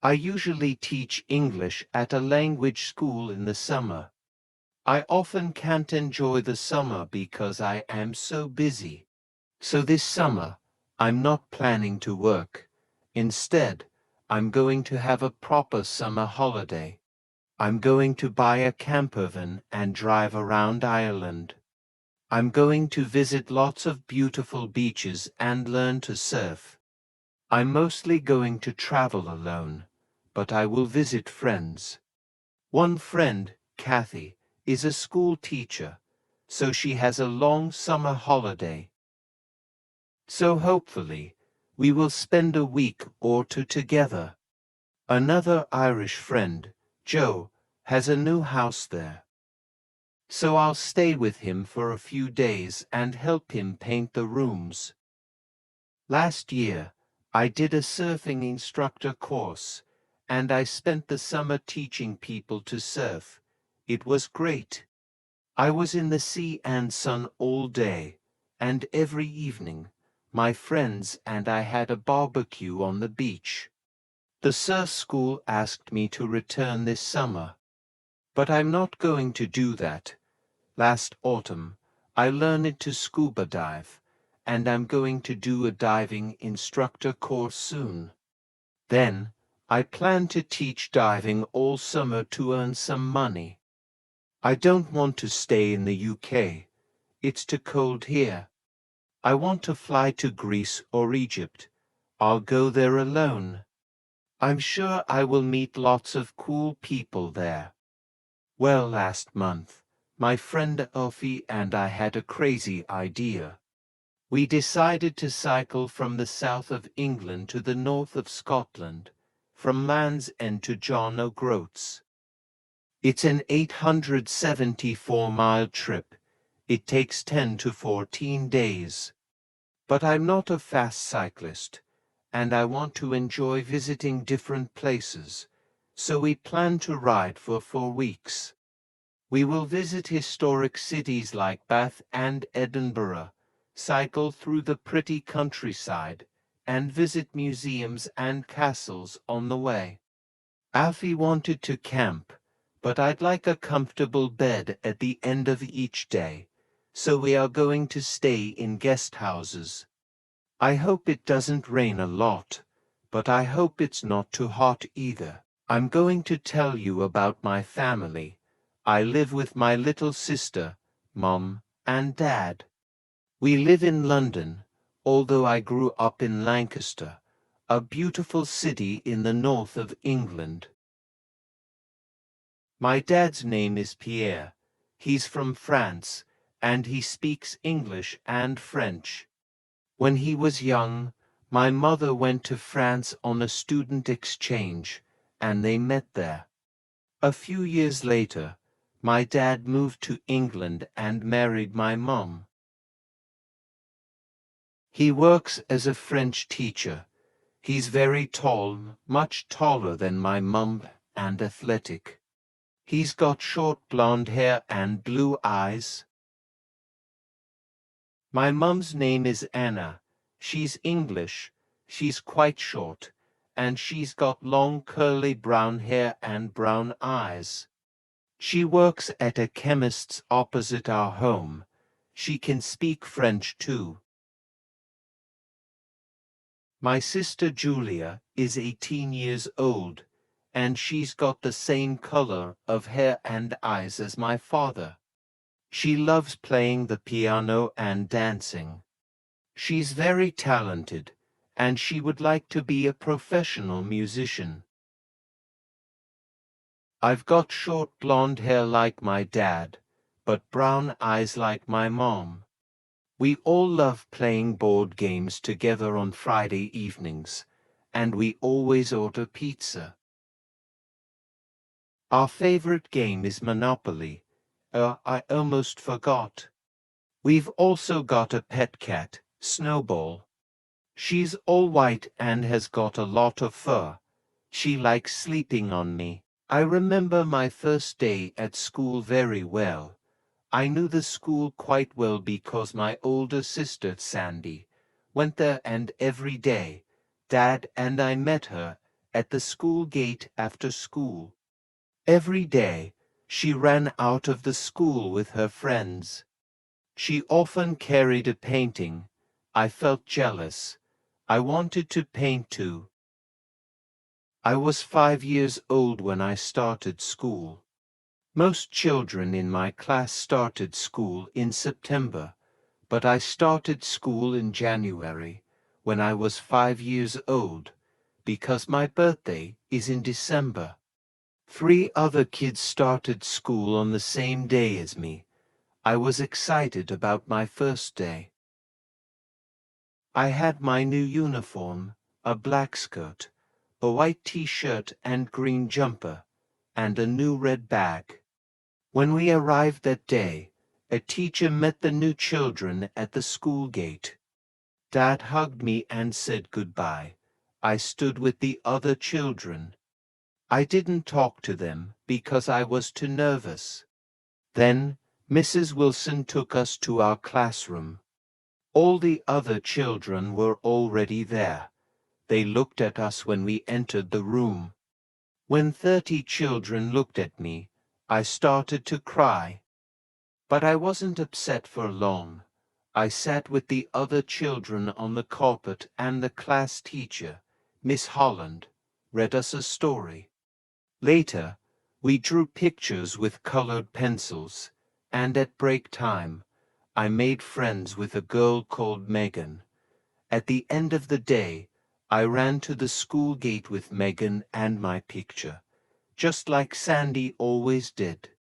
I usually teach English at a language school in the summer. I often can't enjoy the summer because I am so busy. So this summer, I'm not planning to work. Instead, I'm going to have a proper summer holiday. I'm going to buy a campervan and drive around Ireland. I'm going to visit lots of beautiful beaches and learn to surf. I'm mostly going to travel alone, but I will visit friends. One friend, Kathy, is a school teacher, so she has a long summer holiday. So hopefully, we will spend a week or two together. Another Irish friend, Joe, has a new house there. So I'll stay with him for a few days and help him paint the rooms. Last year, I did a surfing instructor course, and I spent the summer teaching people to surf. It was great. I was in the sea and sun all day, and every evening, my friends and I had a barbecue on the beach. The surf school asked me to return this summer, but I'm not going to do that. Last autumn, I learned to scuba dive, and I'm going to do a diving instructor course soon. Then, I plan to teach diving all summer to earn some money. I don't want to stay in the UK. It's too cold here. I want to fly to Greece or Egypt. I'll go there alone. I'm sure I will meet lots of cool people there. Well, last month, my friend Alfie and I had a crazy idea. We decided to cycle from the south of England to the north of Scotland, from Land's End to John O'Groats. It's an 874-mile trip. It takes 10 to 14 days. But I'm not a fast cyclist, and I want to enjoy visiting different places, so we plan to ride for 4 weeks. We will visit historic cities like Bath and Edinburgh, cycle through the pretty countryside, and visit museums and castles on the way. Alfie wanted to camp, but I'd like a comfortable bed at the end of each day, so we are going to stay in guest houses. I hope it doesn't rain a lot, but I hope it's not too hot either. I'm going to tell you about my family. I live with my little sister, Mom, and Dad. We live in London, although I grew up in Lancaster, a beautiful city in the north of England. My dad's name is Pierre. He's from France, and he speaks English and French. When he was young, my mother went to France on a student exchange, and they met there. A few years later, my dad moved to England and married my mom. He works as a French teacher. He's very tall, much taller than my mum, and athletic. He's got short blonde hair and blue eyes. My mum's name is Anna. She's English. She's quite short, and she's got long curly brown hair and brown eyes. She works at a chemist's opposite our home. She can speak French too. My sister Julia is 18 years old, and she's got the same color of hair and eyes as my father. She loves playing the piano and dancing. She's very talented, and she would like to be a professional musician. I've got short blonde hair like my dad, but brown eyes like my mom. We all love playing board games together on Friday evenings, and we always order pizza. Our favorite game is Monopoly. I almost forgot. We've also got a pet cat, Snowball. She's all white and has got a lot of fur. She likes sleeping on me. I remember my first day at school very well. I knew the school quite well because my older sister, Sandy, went there, and every day, Dad and I met her at the school gate after school. Every day, she ran out of the school with her friends. She often carried a painting. I felt jealous. I wanted to paint too. I was 5 years old when I started school. Most children in my class started school in September, but I started school in January, when I was 5 years old, because my birthday is in December. 3 other kids started school on the same day as me. I was excited about my first day. I had my new uniform, a black skirt, a white t-shirt and green jumper, and a new red bag. When we arrived that day, a teacher met the new children at the school gate. Dad hugged me and said goodbye. I stood with the other children. I didn't talk to them because I was too nervous. Then, Mrs. Wilson took us to our classroom. All the other children were already there. They looked at us when we entered the room. When 30 children looked at me, I started to cry. But I wasn't upset for long. I sat with the other children on the carpet and the class teacher, Miss Holland, read us a story. Later, we drew pictures with colored pencils, and at break time, I made friends with a girl called Megan. At the end of the day, I ran to the school gate with Megan and my picture, just like Sandy always did.